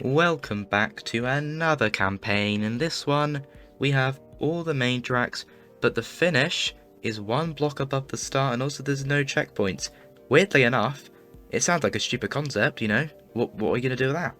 Welcome back to another campaign. In this one, we have all the main tracks, but the finish is one block above the start, and also there's no checkpoints. Weirdly enough, it sounds like a stupid concept, you know? What are you going to do with that?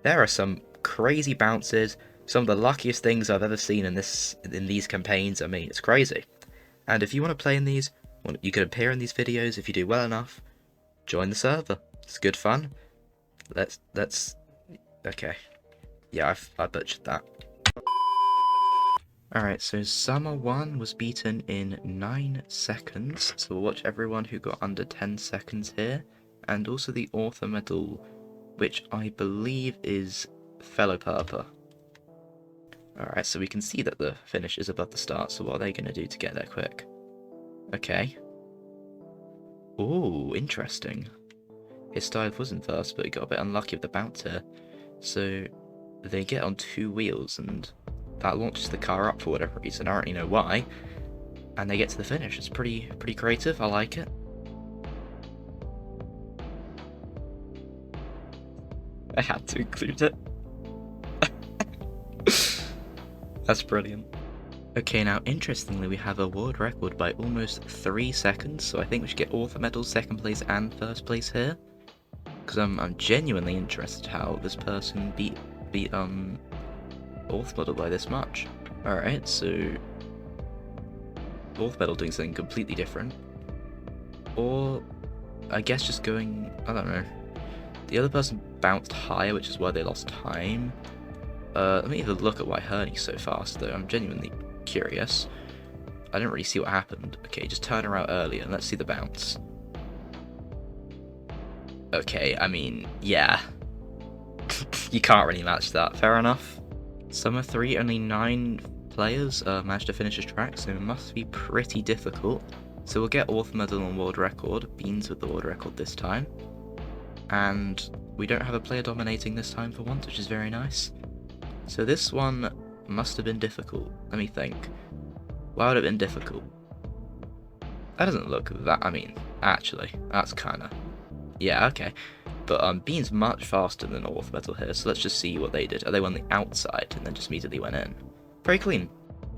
There are some crazy bounces, some of the luckiest things I've ever seen in these campaigns. I mean, it's crazy. And if you want to play in these, you can appear in these videos if you do well enough. Join the server. It's good fun. Let's. Okay. Yeah, I butchered that. Alright, so Summer 1 was beaten in 9 seconds. So we'll watch everyone who got under 10 seconds here. And also the author medal, which I believe is Fellow Purper. Alright, so we can see that the finish is above the start. So what are they going to do to get there quick? Okay. Ooh, interesting. His dive wasn't first, but he got a bit unlucky with the bounce here. So they get on 2 wheels, and that launches the car up for whatever reason. I don't really know why. And they get to the finish. It's pretty creative. I like it. I had to include it. That's brilliant. Okay, now interestingly, we have a world record by almost 3 seconds. So I think we should get author medals, second place and first place here. Because I'm genuinely interested how this person beat author medal by this much. Alright, so author medal doing something completely different. Or I guess just going, I don't know. The other person bounced higher, which is why they lost time. Let me have a look at why Herny's so fast though. I'm genuinely curious. I didn't really see what happened. Okay, just turn her out earlier and let's see the bounce. Okay, I mean, yeah. You can't really match that, fair enough. Summer 3, only 9 players managed to finish this track, so it must be pretty difficult. So we'll get author medal on world record, Beans with the world record this time. And we don't have a player dominating this time for once, which is very nice. So this one must have been difficult. Let me think. Why would it have been difficult? That doesn't look that, I mean, actually, that's kinda... Yeah, okay. But Bean's much faster than author medal here, so let's just see what they did. Oh, they went on the outside and then just immediately went in. Very clean.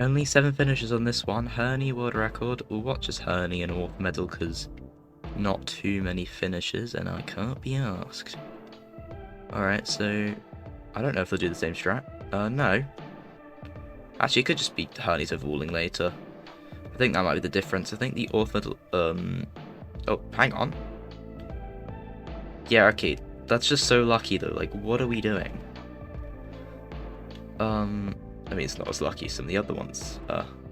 Only 7 finishes on this one. Herny world record. We'll watch as Herny and author medal because not too many finishes and I can't be asked. Alright, so I don't know if they'll do the same strat. No. Actually, it could just be Herny's overruling later. I think that might be the difference. I think the author medal, oh, hang on. Yeah, okay, that's just so lucky though, like, what are we doing? I mean, it's not as lucky as some of the other ones,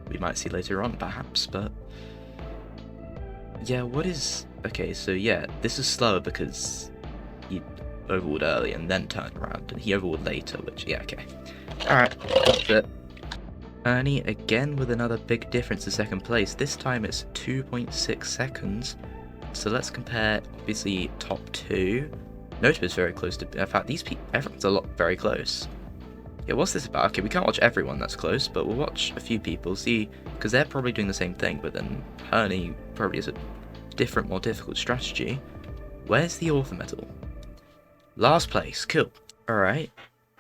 we might see later on, perhaps, but... Yeah, what is... Okay, so yeah, this is slower because he overruled early and then turned around, and he overruled later, which, yeah, okay. Alright, that's it. Herny again with another big difference to second place, this time it's 2.6 seconds. So let's compare, obviously, top 2. Notable is very close to... In fact, these people... Everyone's very close. Yeah, what's this about? Okay, we can't watch everyone that's close, but we'll watch a few people, see... Because they're probably doing the same thing, but then Herny probably has a different, more difficult strategy. Where's the author medal? Last place, cool. Alright.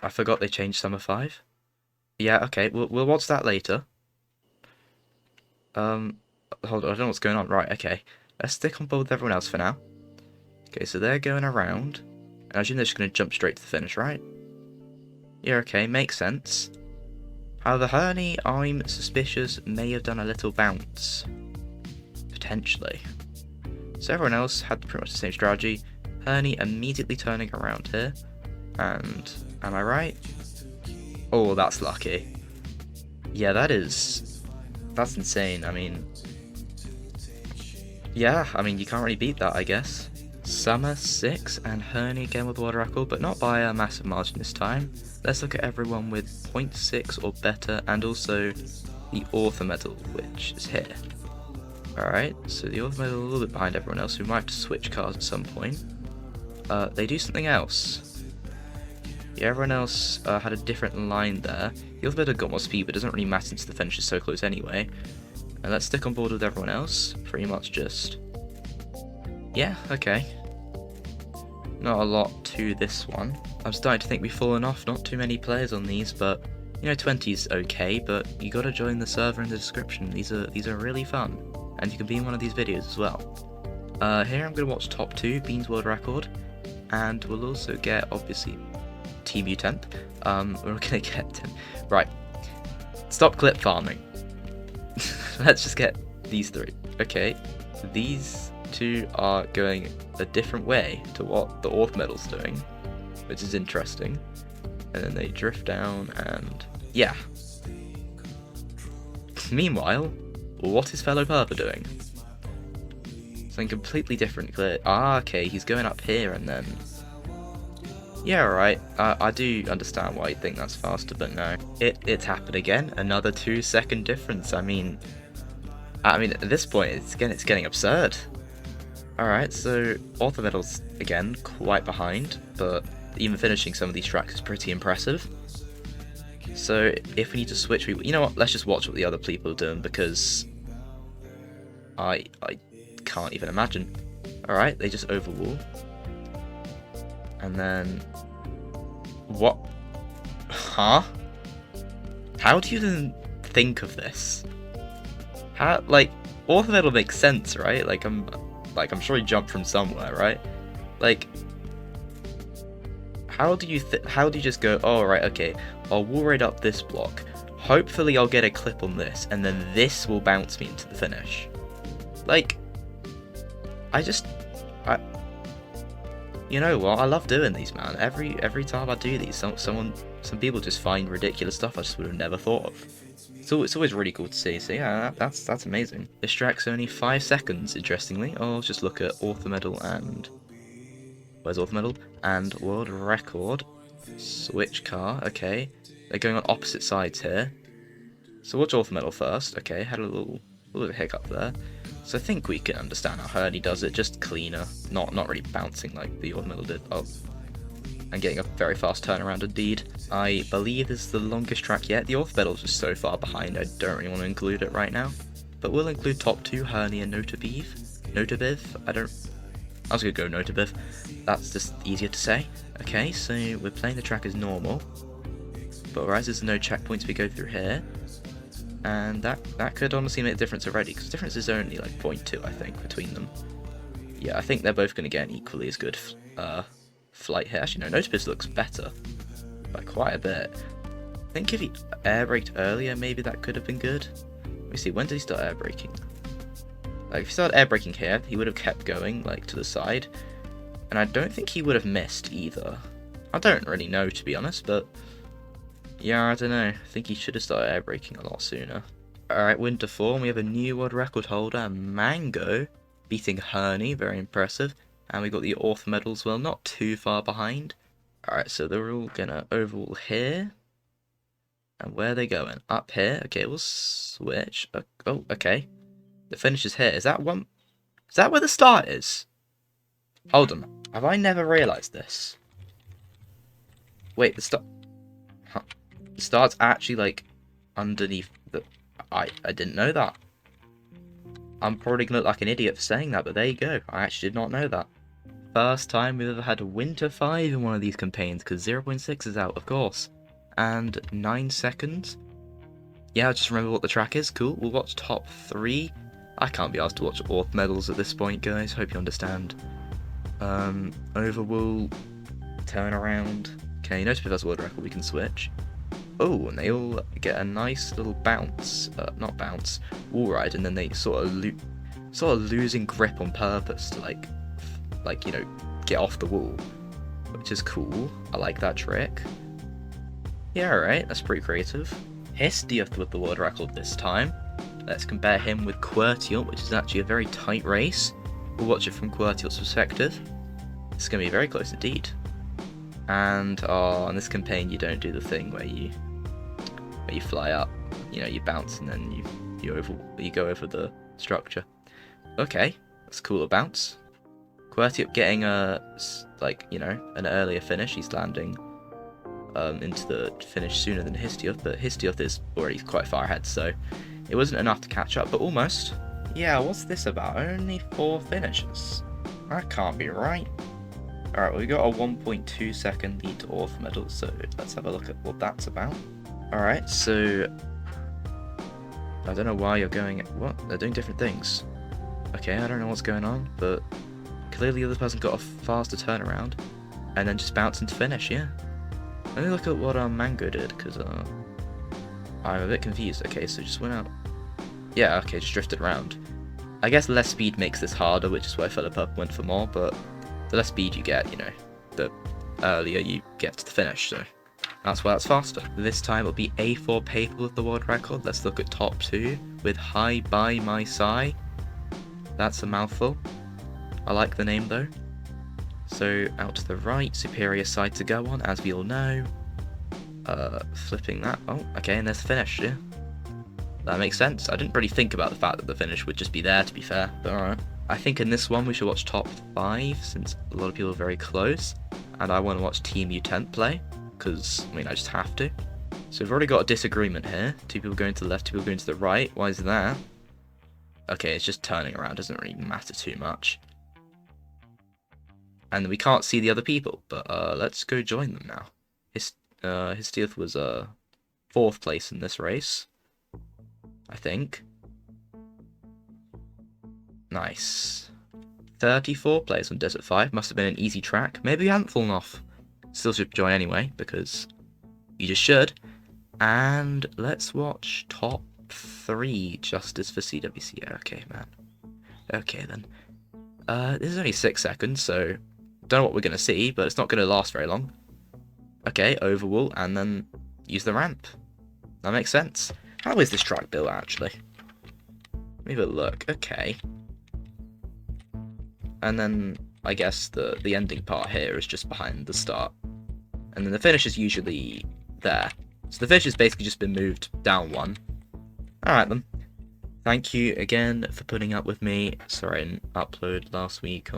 I forgot they changed Summer 5. Yeah, okay, we'll watch that later. Hold on, I don't know what's going on. Right, okay. Let's stick on board with everyone else for now. Okay, so they're going around. And I assume they're just going to jump straight to the finish, right? Yeah, okay, makes sense. However, Herny, I'm suspicious, may have done a little bounce. Potentially. So everyone else had pretty much the same strategy. Herny immediately turning around here. And, am I right? Oh, that's lucky. Yeah, that's insane, I mean... Yeah, I mean, you can't really beat that, I guess. Summer 6 and Herny again with the world record, but not by a massive margin this time. Let's look at everyone with 0.6 or better, and also the author medal, which is here. Alright, so the author medal a little bit behind everyone else, so we might have to switch cars at some point. They do something else. Yeah, everyone else had a different line there. The author medal got more speed, but it doesn't really matter since the finish is so close anyway. And let's stick on board with everyone else. Pretty much just... Yeah, okay. Not a lot to this one. I'm starting to think we've fallen off. Not too many players on these, but you know, 20's okay, but you gotta join the server in the description. These are really fun, and you can be in one of these videos as well. Here I'm gonna watch top 2, Bean's World Record, and we'll also get, obviously, Team U10th. We're gonna get 10. Right. Stop clip farming. Let's just get these 3. Okay. These 2 are going a different way to what the Orth medal's doing, which is interesting. And then they drift down and yeah. Meanwhile, what is fellow Purple doing? Something completely different. Clear. Ah, okay, he's going up here and then. Yeah, right. I do understand why you think that's faster, but no. It's happened again. Another 2-second difference. I mean, at this point, it's getting absurd. All right, so Orth medal's again quite behind, but even finishing some of these tracks is pretty impressive. So if we need to switch, you know what? Let's just watch what the other people are doing because I can't even imagine. All right, they just overwall, and then what? Huh? How do you even think of this? How, like, Orth medal makes sense, right? I'm sure he jumped from somewhere, right? Like, how do you just go, oh right, okay, I'll wall raid up this block, hopefully I'll get a clip on this, and then this will bounce me into the finish. Like, you know what, I love doing these, man. Every time I do these, some people just find ridiculous stuff I just would have never thought of. So it's always really cool to see. So yeah, that's amazing. This track's only 5 seconds, interestingly. Oh, let's just look at Orth medal and where's Orth medal and world record. Switch car. Okay, they're going on opposite sides here. So watch Orth medal first. Okay, had a little hiccup there. So I think we can understand how Herny does it. Just cleaner, not really bouncing like the Orth medal did. Oh. And getting a very fast turnaround indeed. I believe this is the longest track yet. The Orth medal's just so far behind, I don't really want to include it right now. But we'll include top 2, Herny and Notabiv. I was going to go Notabiv. That's just easier to say. Okay, so we're playing the track as normal. But whereas there's no checkpoints, we go through here. And that could honestly make a difference already, because the difference is only like 0.2, I think, between them. Yeah, I think they're both going to get an equally as good flight here. Actually, no, Notabiv looks better by quite a bit. I think if he air braked earlier, maybe that could have been good. Let me see, when did he start air braking? Like, if he started air braking here, he would have kept going, like, to the side. And I don't think he would have missed either. I don't really know, to be honest, but yeah, I don't know. I think he should have started air braking a lot sooner. Alright, winter form, we have a new world record holder, Mango, beating Herny, very impressive. And we got the Orth medal as well, not too far behind. Alright, so they're all gonna overall here. And where are they going? Up here. Okay, we'll switch. Oh, okay. The finish is here. Is that where the start is? Hold on. Have I never realised this? Wait, the start... Huh. The start's actually, like, underneath the... I didn't know that. I'm probably going to look like an idiot for saying that, but there you go. I actually did not know that. First time we've ever had a Winter 5 in one of these campaigns, because 0.6 is out, of course. And 9 seconds. Yeah, I just remember what the track is. Cool. We'll watch top 3. I can't be asked to watch Orth medals at this point, guys. Hope you understand. Overwall. Turn around. Okay, notice if that's world record, we can switch. Oh, and they all get a nice little bounce. Not bounce. Wall ride, and then they sort of losing grip on purpose to like, you know, get off the wall. Which is cool. I like that trick. Yeah, alright, that's pretty creative. Histiath with the world record this time. Let's compare him with Wirtual, which is actually a very tight race. We'll watch it from Wirtual's perspective. It's going to be very close indeed. And on this campaign, you don't do the thing where you fly up. You know, you bounce and then you go over the structure. Okay, that's a cooler bounce. Wirtual getting an earlier finish. He's landing into the finish sooner than Histiath, but Histiath is already quite far ahead, so it wasn't enough to catch up, but almost. Yeah, what's this about? Only 4 finishes? That can't be right. Alright, well, we got a 1.2 second lead to Orth medal, so let's have a look at what that's about. Alright, so I don't know why you're going... What? They're doing different things. Okay, I don't know what's going on, but clearly the other person got a faster turnaround, and then just bounced into finish, yeah. Let me look at what Mango did, because I'm a bit confused. Okay, so just went out... Yeah, okay, just drifted around. I guess less speed makes this harder, which is why Philip went for more, but the less speed you get, you know, the earlier you get to the finish, so that's why that's faster. This time it'll be A4 paper with the world record. Let's look at top 2 with Hi Bye My Sai. That's a mouthful. I like the name though. So out to the right, superior side to go on, as we all know. Flipping that. Oh, okay, and there's the finish, yeah. That makes sense. I didn't really think about the fact that the finish would just be there, to be fair, but alright. I think in this one we should watch top 5, since a lot of people are very close, and I want to watch Team U10 play, because, I mean, I just have to. So we've already got a disagreement here. 2 people going to the left, 2 people going to the right. Why is that? Okay, it's just turning around, doesn't really matter too much. And we can't see the other people, but let's go join them now. Histiath was 4th place in this race, I think. Nice. 34 place on Desert 5. Must have been an easy track. Maybe you hadn't fallen off. Still should join anyway, because you just should. And let's watch top 3 Justice for CWC. Okay, man. Okay, then. This is only 6 seconds, so don't know what we're going to see, but it's not going to last very long. Okay, overwall, and then use the ramp. That makes sense. How is this track built, actually? Let me have a look. Okay. And then, I guess, the ending part here is just behind the start. And then the finish is usually there. So the finish has basically just been moved down 1. Alright then. Thank you again for putting up with me. Sorry I didn't upload last week.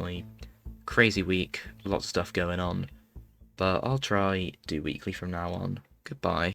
Crazy week. Lots of stuff going on. But I'll try do weekly from now on. Goodbye.